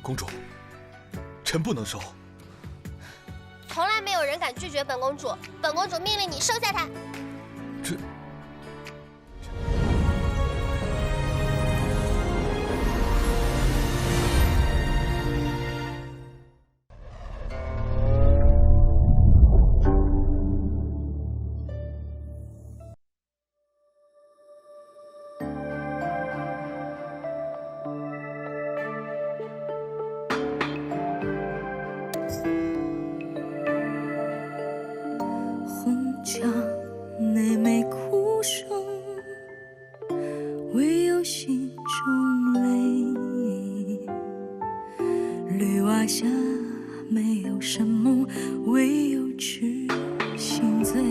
公主，臣不能收。从来没有人敢拒绝本公主，本公主命令你收下她。这。 内没哭声，唯有心中泪。绿瓦下没有什么，唯有痴心醉。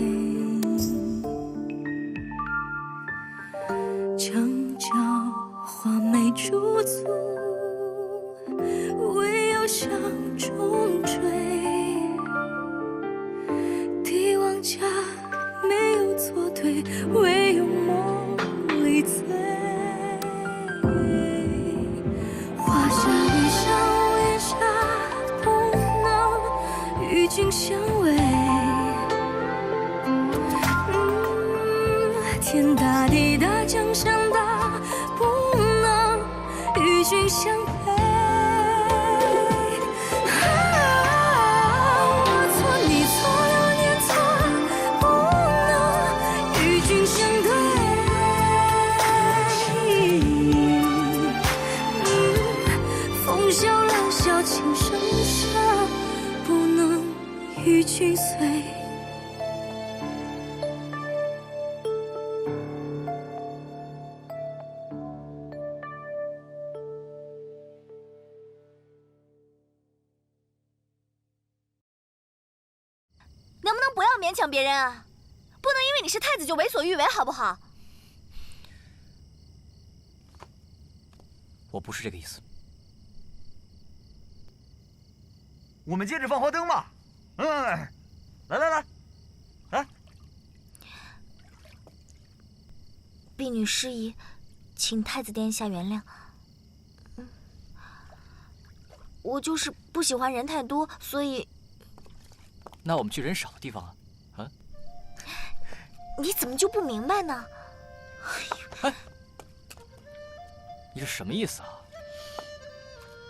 墙角花没驻足，唯有向中追。帝王家。 没有错对，唯有梦里醉。华夏雨上，月下不能与君相偎。天大地大，江山大，不能与君相配。 情深深，不能与君随。能不能不要勉强别人啊？不能因为你是太子就为所欲为，好不好？我不是这个意思。 我们接着放花灯嘛，来，来，婢女失仪，请太子殿下原谅。我就是不喜欢人太多，所以……那我们去人少的地方啊，啊？你怎么就不明白呢？哎，你是什么意思啊？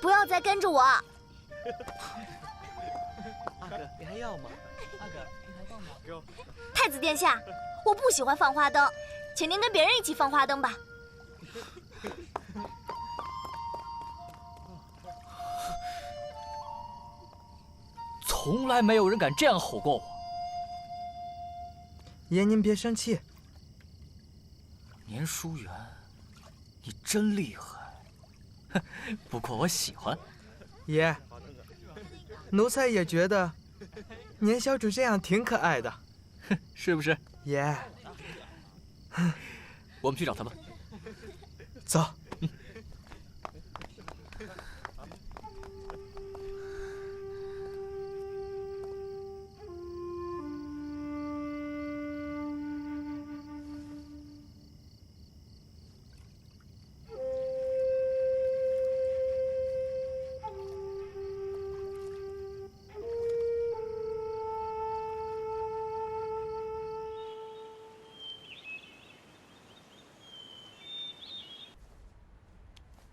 不要再跟着我！阿哥，你还要吗？阿哥，你还放吗？给我。太子殿下，我不喜欢放花灯，请您跟别人一起放花灯吧。从来没有人敢这样吼过我。爷，您别生气。年书媛，你真厉害。不过我喜欢。爷，奴才也觉得年小主这样挺可爱的，是不是？爷，我们去找他吧。走。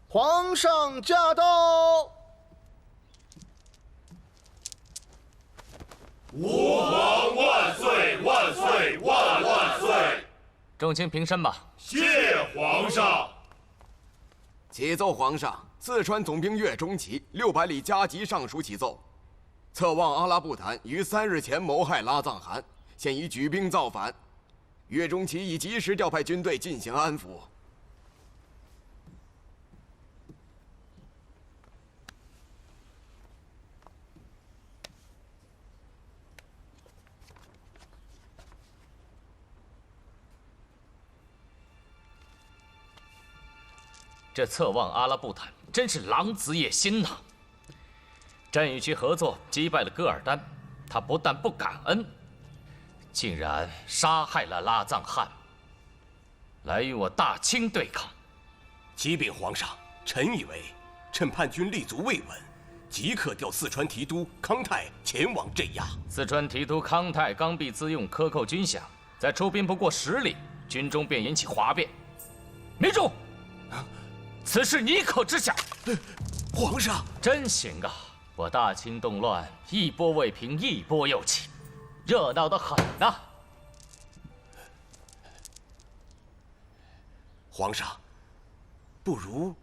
皇上驾到！吾皇万岁万岁万万岁！众卿平身吧。谢皇上。启奏皇上，四川总兵岳钟琪600里加急上书启奏，侧望阿拉布坦于3日前谋害拉藏汗，现已举兵造反。岳钟琪已及时调派军队进行安抚。 这侧望阿拉布坦真是狼子野心呐！朕与其合作击败了噶尔丹，他不但不感恩，竟然杀害了拉藏汗，来与我大清对抗。启禀皇上，臣以为，趁叛军立足未稳，即刻调四川提督康泰前往镇压。四川提督康泰刚愎自用，克扣军饷，在出兵不过10里，军中便引起哗变。民众，此事你可知晓？皇上，真行啊！我大清动乱，一波未平，一波又起，热闹得很呐。皇上，不如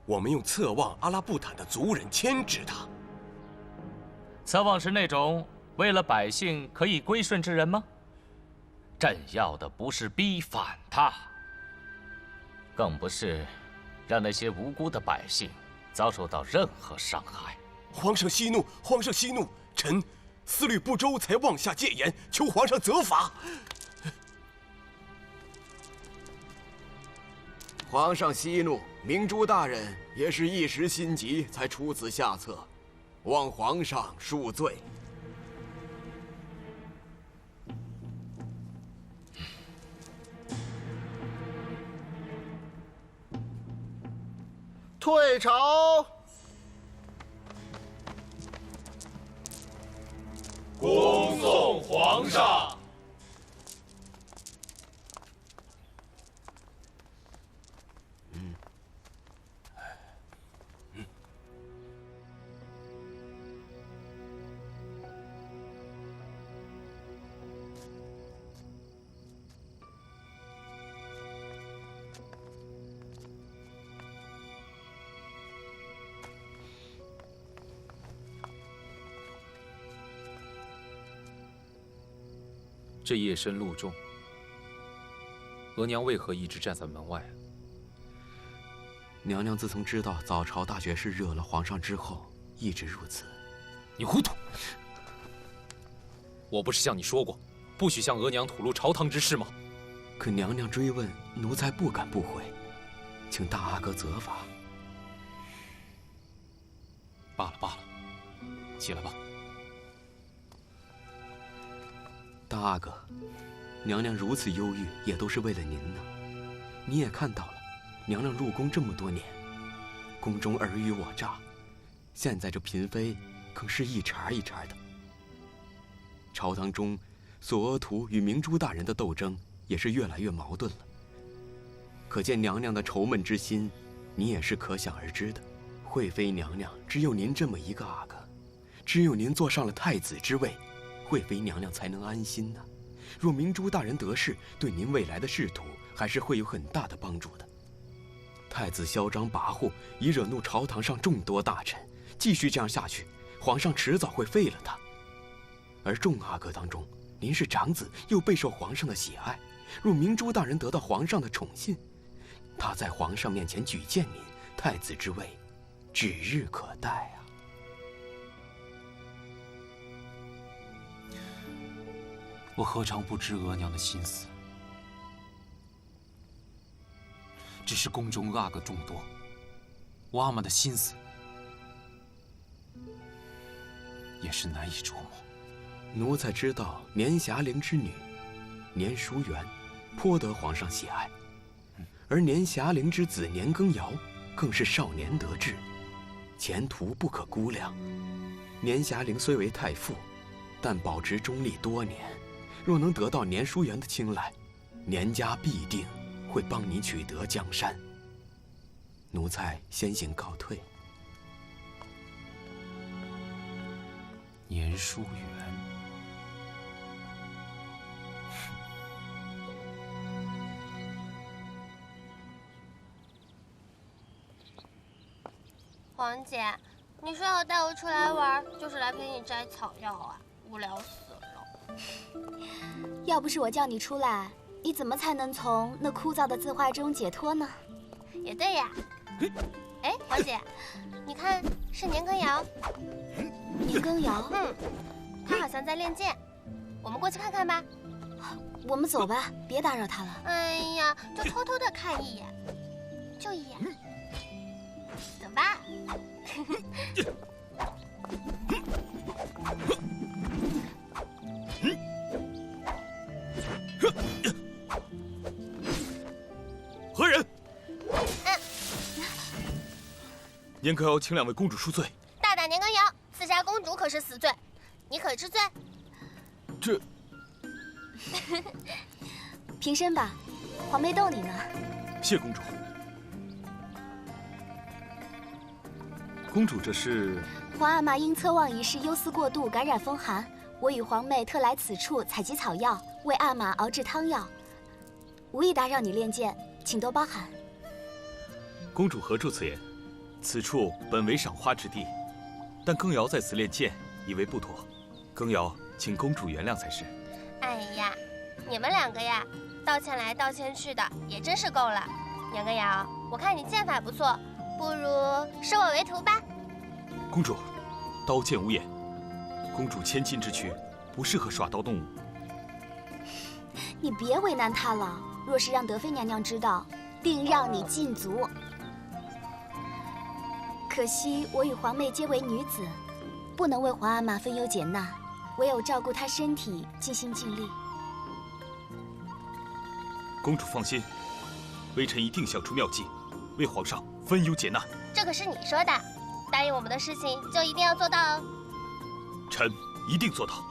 我们用侧望阿拉布坦的族人牵制他。侧望是那种为了百姓可以归顺之人吗？朕要的不是逼反他，更不是让那些无辜的百姓遭受到任何伤害。皇上息怒，皇上息怒，臣思虑不周，才妄下戒言，求皇上责罚。皇上息怒，明珠大人也是一时心急才出此下策，望皇上恕罪。退朝。恭送皇上。这夜深路重，额娘为何一直站在门外？娘娘自从知道早朝大学士惹了皇上之后，一直如此。你糊涂！我不是向你说过，不许向额娘吐露朝堂之事吗？可娘娘追问，奴才不敢不回，请大阿哥责罚。罢了罢了，起来吧。大阿哥，娘娘如此忧郁，也都是为了您呢。你也看到了，娘娘入宫这么多年，宫中尔虞我诈，现在这嫔妃更是一茬一茬的。朝堂中，索额图与明珠大人的斗争也是越来越矛盾了。可见娘娘的愁闷之心，你也是可想而知的。惠妃娘娘只有您这么一个阿哥，只有您坐上了太子之位，惠妃娘娘才能安心呢。若明珠大人得势，对您未来的仕途还是会有很大的帮助的。太子嚣张跋扈，已惹怒朝堂上众多大臣，继续这样下去，皇上迟早会废了他。而众阿哥当中，您是长子，又备受皇上的喜爱。若明珠大人得到皇上的宠信，他在皇上面前举荐您，太子之位指日可待啊。我何尝不知额娘的心思？只是宫中阿哥众多，我阿玛的心思也是难以琢磨。奴才知道年霞陵之女年淑媛颇得皇上喜爱，而年霞陵之子年羹尧更是少年得志，前途不可估量。年霞陵虽为太傅，但保持中立多年，若能得到年淑媛的青睐，年家必定会帮你取得江山。奴才先行告退。年淑媛。黄姐，你说要带我出来玩，就是来陪你摘草药啊，无聊死了。要不是我叫你出来，你怎么才能从那枯燥的字画中解脱呢？也对呀。哎，黄姐，你看是年羹尧。年羹尧？他好像在练剑，我们过去看看吧。我们走吧，别打扰他了。哎呀，就偷偷的看一眼，就一眼。走吧。何人？年羹尧请2位公主恕罪。大胆年羹尧，刺杀公主可是死罪，你可知罪？这，平身吧，皇妹逗你呢。谢公主。公主，这是？皇阿玛因侧望一事忧思过度，感染风寒，我与皇妹特来此处采集草药，为阿玛熬制汤药。无意打扰你练剑，请多包涵。公主何出此言？此处本为赏花之地，但羹尧在此练剑，以为不妥。羹尧，请公主原谅才是。哎呀，你们2个呀，道歉来道歉去的，也真是够了。年羹尧，我看你剑法不错，不如收我为徒吧。公主，刀剑无眼，公主千金之躯，不适合耍刀动武。你别为难她了，若是让德妃娘娘知道，定让你禁足。可惜我与皇妹皆为女子，不能为皇阿玛分忧解难，唯有照顾她身体，尽心尽力。公主放心，微臣一定想出妙计，为皇上分忧解难。这可是你说的，答应我们的事情就一定要做到哦。臣一定做到。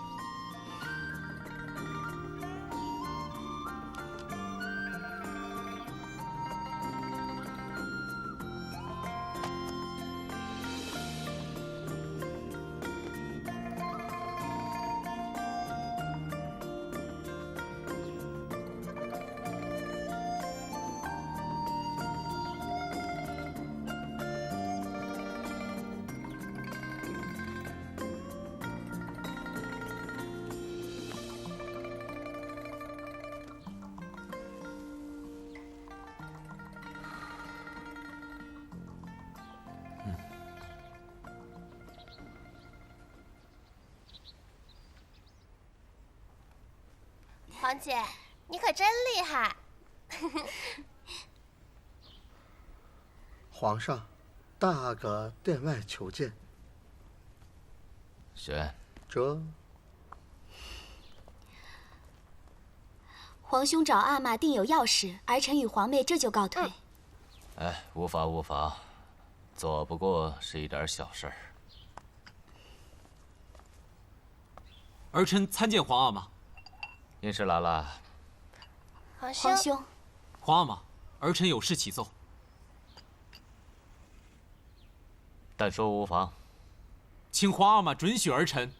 皇姐，你可真厉害！皇上，大阿哥殿外求见。选。这。皇兄找阿玛定有要事，儿臣与皇妹这就告退。哎，无妨无妨，做不过是一点小事儿。儿臣参见皇阿玛。您是来了？皇兄，皇阿玛，儿臣有事启奏。但说无妨。请皇阿玛准许儿臣。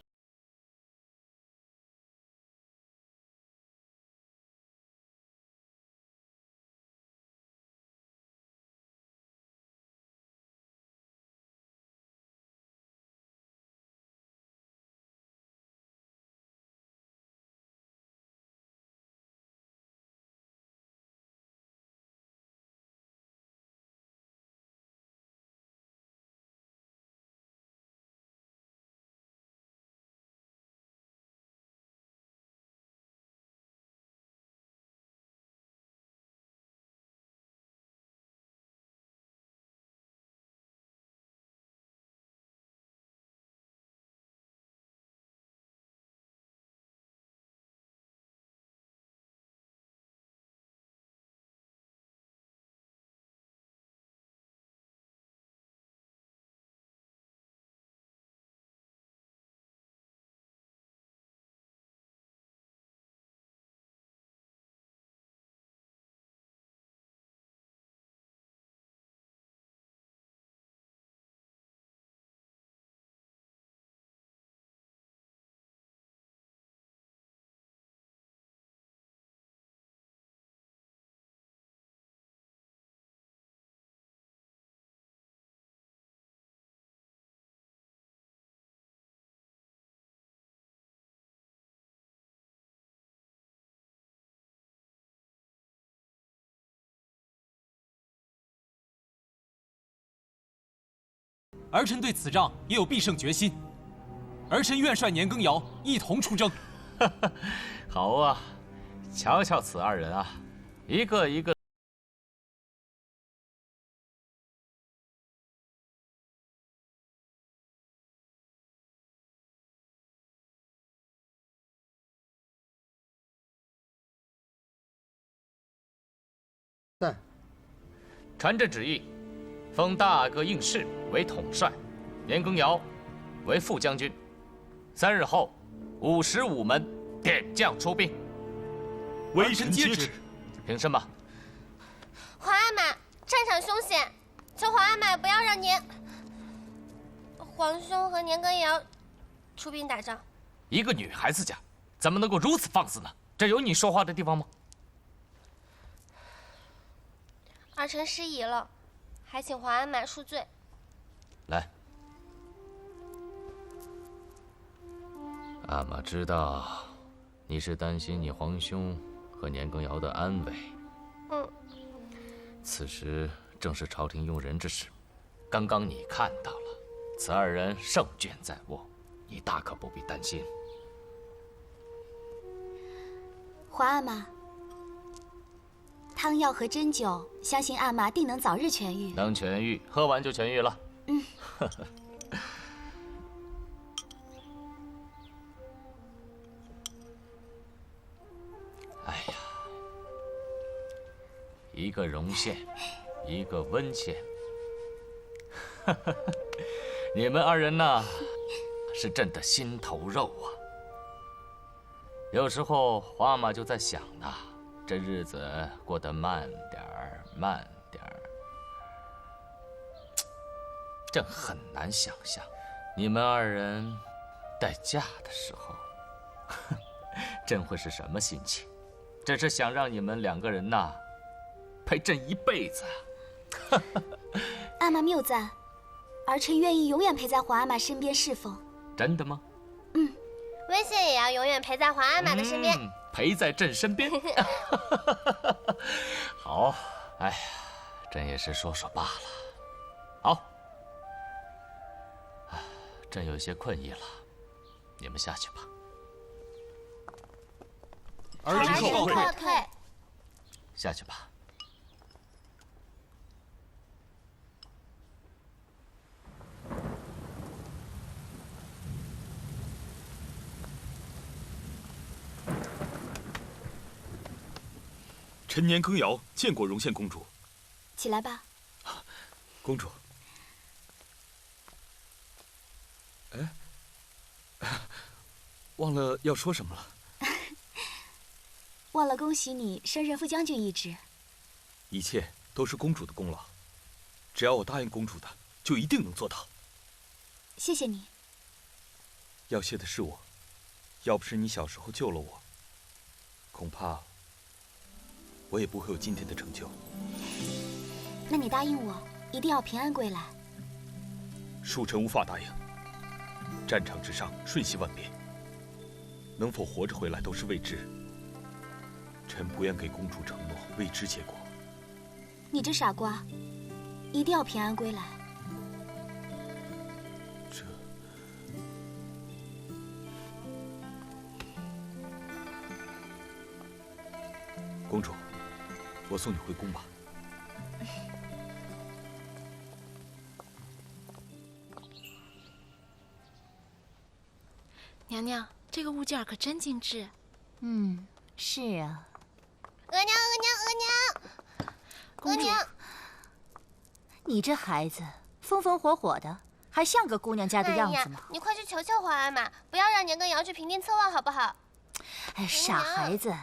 儿臣对此仗也有必胜决心，儿臣愿率年羹尧一同出征。好啊，瞧瞧此2人啊，一个一个。在。传朕旨意。封大哥应氏为统帅，年羹尧为副将军。3日后，55门点将出兵。微臣接旨。平身吧。皇阿玛，战场凶险，求皇阿玛不要让皇兄和年羹尧出兵打仗。一个女孩子家，怎么能够如此放肆呢？这有你说话的地方吗？儿臣失仪了，还请皇阿玛恕罪。来，阿玛知道你是担心你皇兄和年羹尧的安危。此时正是朝廷用人之时，刚刚你看到了，此2人胜券在握，你大可不必担心。皇阿玛，汤药和针灸，相信阿玛定能早日痊愈。能痊愈，喝完就痊愈了。哎呀，一个荣县，一个温县，你们2人呐，是朕的心头肉啊。有时候皇阿玛就在想呐，这日子过得慢点儿，慢点儿。朕很难想象，你们2人待嫁的时候，朕会是什么心情？只是想让你们2个人呐，陪朕一辈子。阿玛谬赞，儿臣愿意永远陪在皇阿玛身边侍奉。真的吗？温县也要永远陪在皇阿玛的身边。陪在朕身边。好，哎呀，朕也是说说罢了。好，朕有些困意了，你们下去吧。儿臣告退。下去吧。臣年羹尧见过荣县公主。起来吧。公主。忘了要说什么了。忘了恭喜你升任副将军一职。一切都是公主的功劳，只要我答应公主的，就一定能做到。谢谢你。要谢的是我，要不是你小时候救了我，恐怕我也不会有今天的成就。那你答应我，一定要平安归来。恕臣无法答应。战场之上瞬息万变，能否活着回来都是未知。臣不愿给公主承诺未知结果。你这傻瓜，一定要平安归来。这……公主，我送你回宫吧。娘娘，这个物件可真精致。是啊。额娘，公主，你这孩子风风火火的，还像个姑娘家的样子吗？你快去求求皇阿玛，不要让年羹尧去平定侧望，好不好？哎，傻孩子，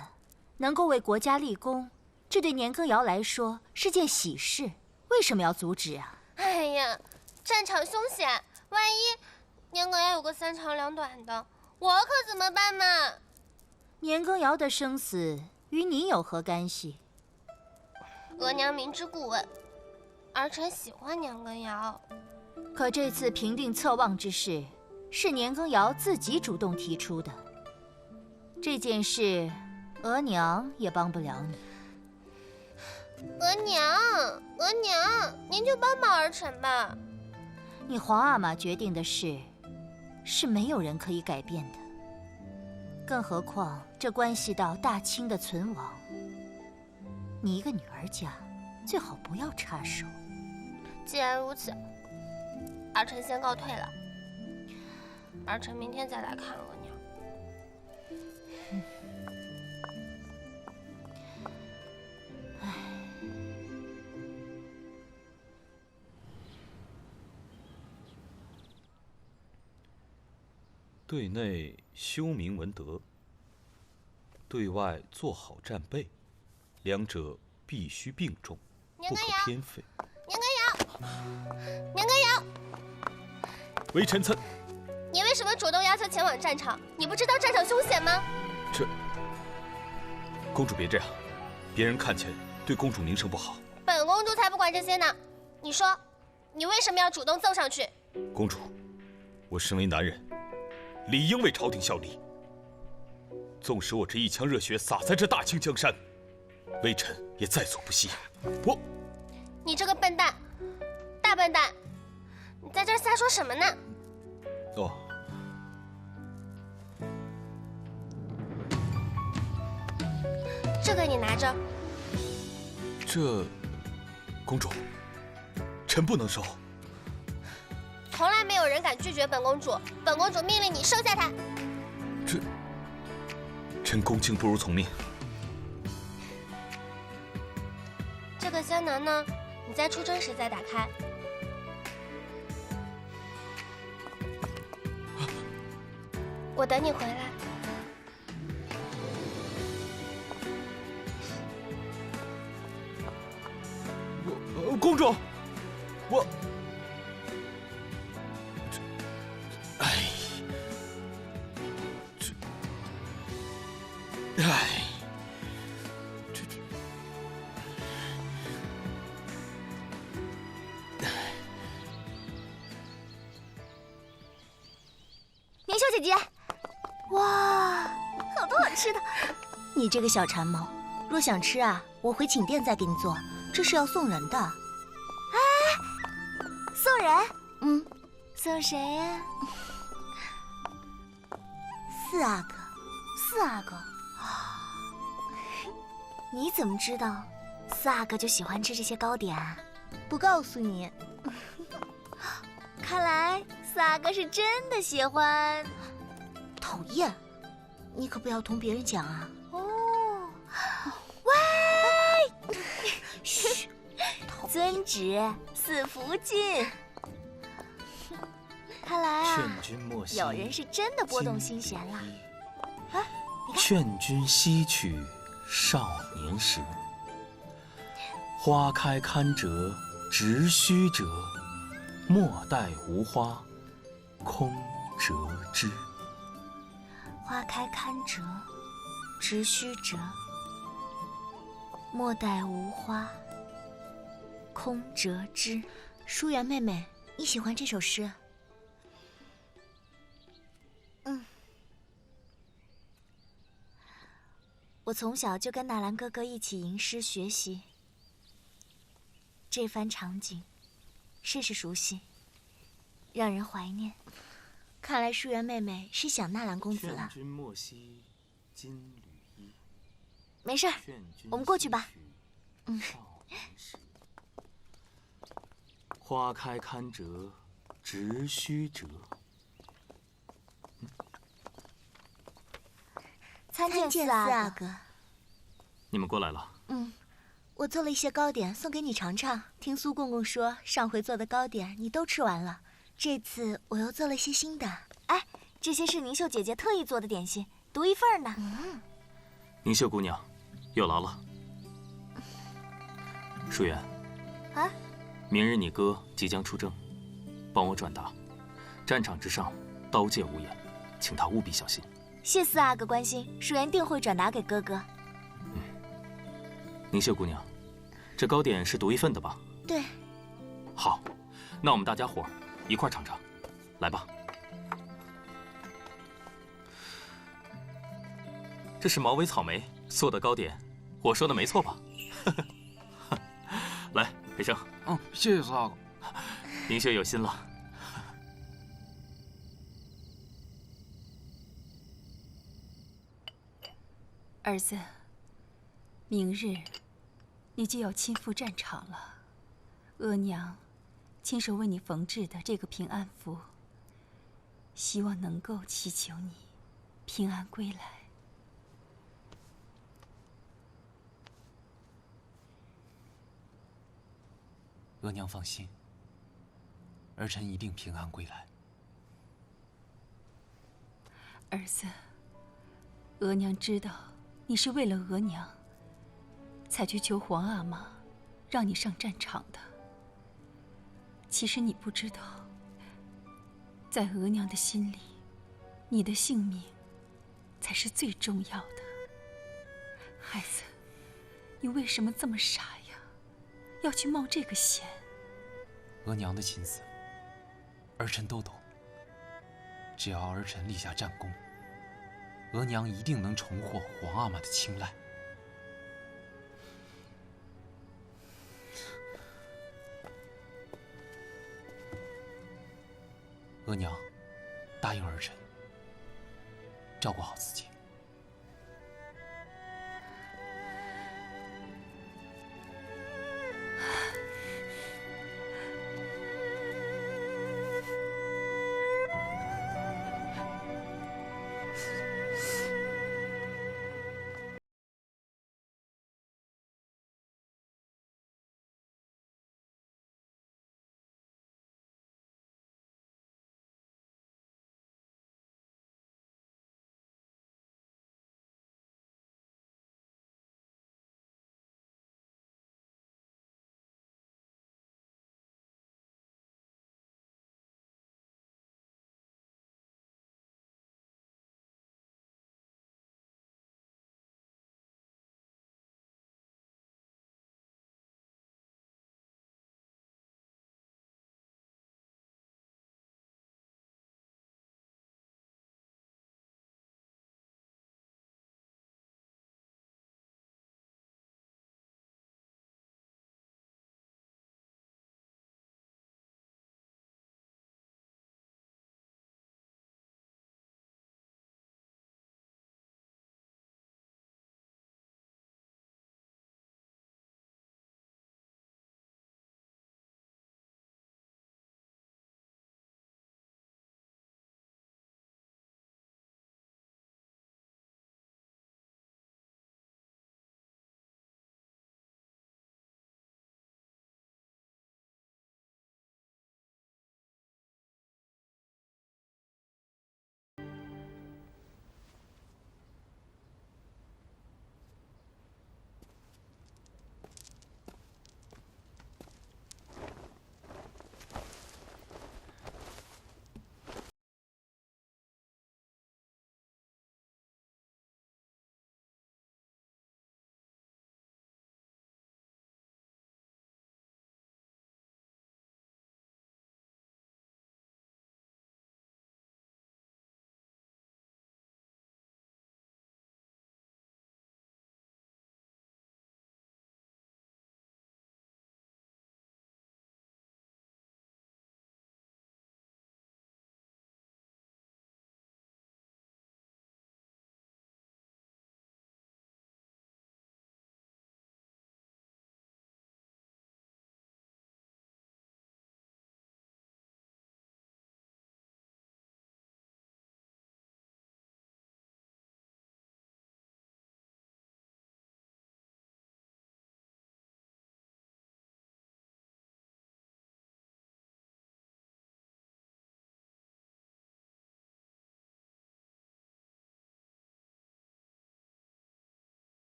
能够为国家立功，这对年羹尧来说是件喜事，为什么要阻止啊？哎呀，战场凶险，万一年羹尧有个3长2短的，我可怎么办嘛？年羹尧的生死与你有何干系？额娘明知故问，儿臣喜欢年羹尧。可这次平定侧望之事，是年羹尧自己主动提出的，这件事，额娘也帮不了你。额娘，您就帮帮儿臣吧。你皇阿玛决定的事，是没有人可以改变的。更何况这关系到大清的存亡，你一个女儿家，最好不要插手。既然如此，儿臣先告退了。儿臣明天再来看额娘。对内修明文德，对外做好战备，两者必须并重，不可偏废。年羹尧，年羹尧，微臣参。你为什么主动要求前往战场？你不知道战场凶险吗？这，公主别这样，别人看见对公主名声不好。本公主才不管这些呢。你说，你为什么要主动奏上去？公主，我身为男人，理应为朝廷效力。纵使我这一腔热血洒在这大清江山，微臣也在所不惜。你这个笨蛋，大笨蛋，你在这儿瞎说什么呢？哦，这个你拿着。这，公主，臣不能收。从来没有人敢拒绝本公主，本公主命令你收下它。这，臣恭敬不如从命。这个香囊呢，你在出征时再打开。我等你回来。公主，我，年秀姐姐，哇，好多好吃的！你这个小馋猫，若想吃啊，我回寝殿再给你做，这是要送人的。哎，送人？送谁呀？四阿哥，四阿哥，你怎么知道四阿哥就喜欢吃这些糕点啊？不告诉你。看来四阿哥是真的喜欢。讨厌，你可不要同别人讲啊。哦，喂，嘘，遵旨，四福晋。看来啊，劝君莫惜有人是真的拨动心弦了。啊，你看，劝君惜取少年时，花开堪折直须折，莫待无花空折枝。花开堪折直须折，莫待无花空折枝。舒媛妹妹，你喜欢这首诗？我从小就跟纳兰哥哥一起吟诗学习，这番场景甚是熟悉，让人怀念。看来舒媛妹妹是想纳兰公子了。劝君莫惜金缕衣。没事儿，我们过去吧。花开堪折直须折。参见四阿哥。你们过来了。我做了一些糕点送给你尝尝。听苏公公说，上回做的糕点你都吃完了，这次我又做了些新的。哎，这些是宁秀姐姐特意做的点心，独一份呢。宁秀姑娘，有劳了。舒媛，啊，明日你哥即将出征，帮我转达，战场之上刀剑无眼，请他务必小心。谢四阿哥关心，舒媛定会转达给哥哥。宁秀姑娘，这糕点是独一份的吧？对。好，那我们大家伙一块尝尝，来吧。这是毛尾草莓做的糕点，我说的没错吧？来，培生。谢谢四阿哥。宁秀有心了。儿子，明日你就要亲赴战场了。额娘亲手为你缝制的这个平安符，希望能够祈求你平安归来。额娘放心，儿臣一定平安归来。儿子，额娘知道你是为了额娘才去求皇阿玛，让你上战场的。其实你不知道，在额娘的心里，你的性命才是最重要的。孩子，你为什么这么傻呀？要去冒这个险？额娘的心思，儿臣都懂。只要儿臣立下战功，额娘一定能重获皇阿玛的青睐。额娘，答应儿臣，照顾好自己。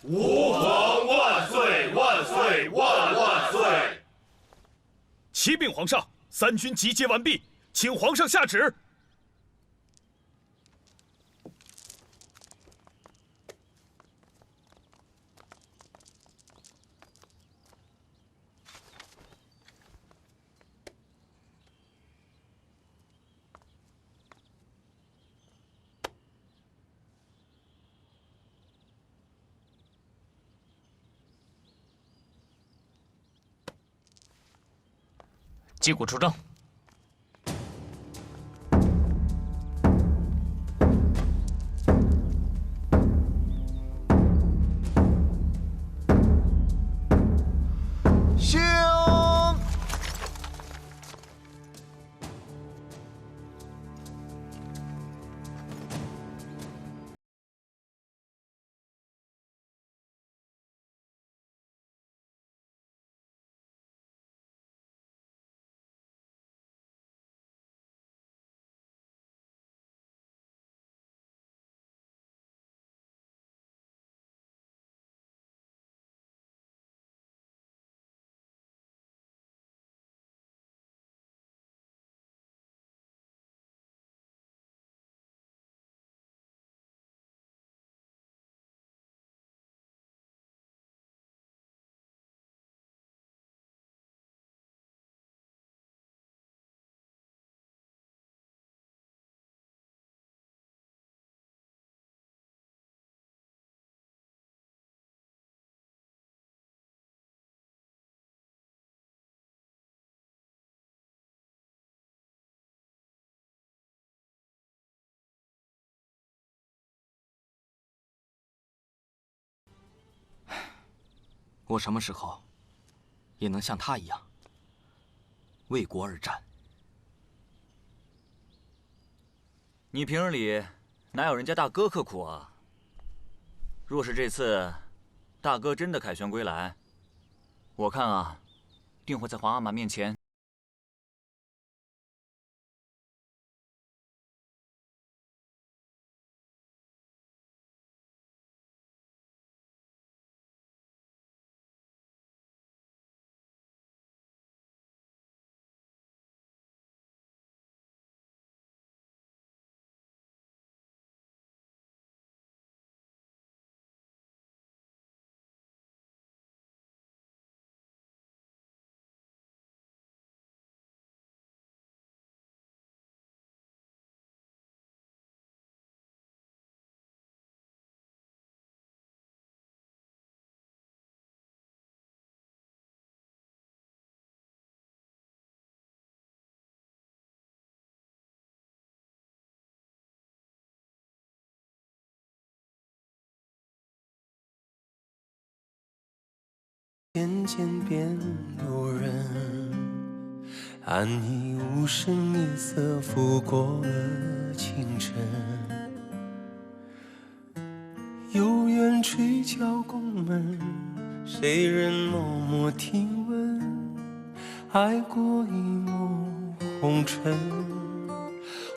吾皇万岁万岁万万岁！启禀皇上，三军集结完毕，请皇上下旨。击鼓出征。行。我什么时候也能像他一样为国而战？你平日里哪有人家大哥刻苦啊？若是这次大哥真的凯旋归来，我看啊，定会在皇阿玛面前。渐渐变路人，安逸无声，夜色拂过了清晨。有缘吹敲宫门，谁人默默听闻？爱过一抹红尘，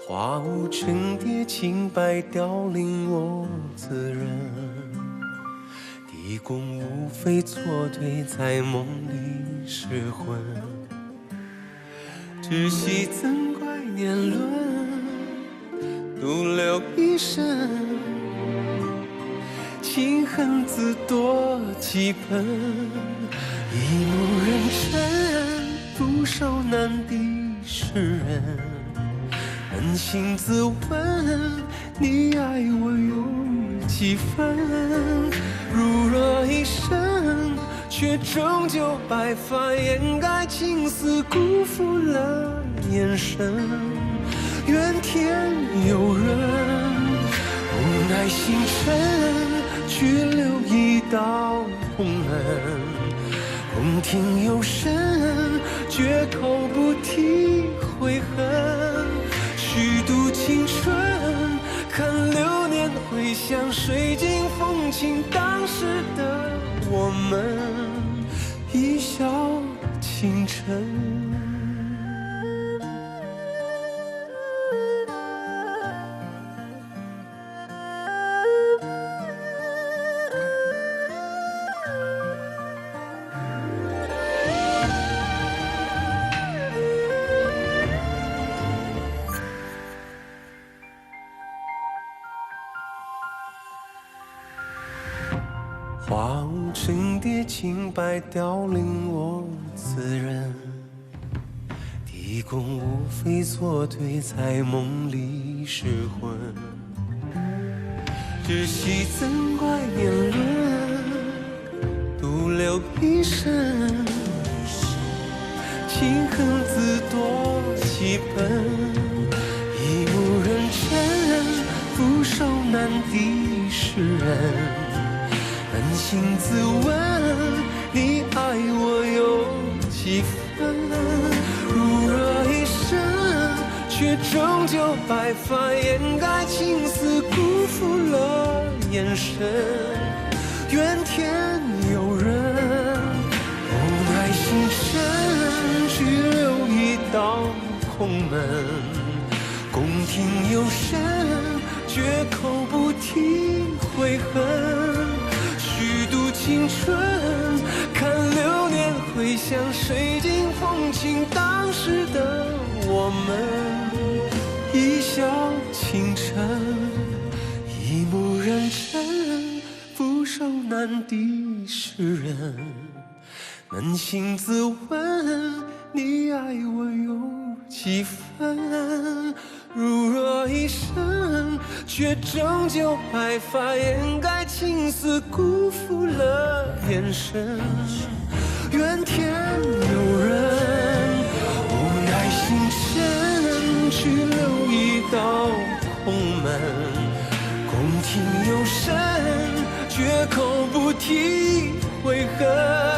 花雾成蝶，清白凋零我自认。地宫无非错对，在梦里失魂。只惜怎怪年轮，独留一生。情恨自多几本，一目认真，不受难敌世人。扪心自问，你爱我有几分？如若一生，却终究白发掩盖青丝，辜负了眼神。怨天尤人，无奈星辰，去留一道红痕。宫廷有声，绝口不提悔恨。虚度青春，看流年回响，水晶风情，当时的我们一笑倾城。花雾成蝶，清白凋零我自认。地宫无非错对，在梦里失魂。只惜怎怪年轮，独留一生。心恨自多几本，一无人真，俯首难敌诗人。扪心自问，你爱我有几分？如若一生，却终究白发掩盖青丝，辜负了眼神。怨天尤人，无奈星辰，去留一道空门。宫廷有声，绝口不提悔恨。虚度青春，看流年回响，水晶风情当时的我们。一笑倾城，一目认真，俯首难敌诗人。扪心自问，你爱我有几分？如若一生，却终究白发掩盖青丝，辜负了眼神。怨天尤人，无奈星辰，去留一道空门。宫廷有声，绝口不提悔恨。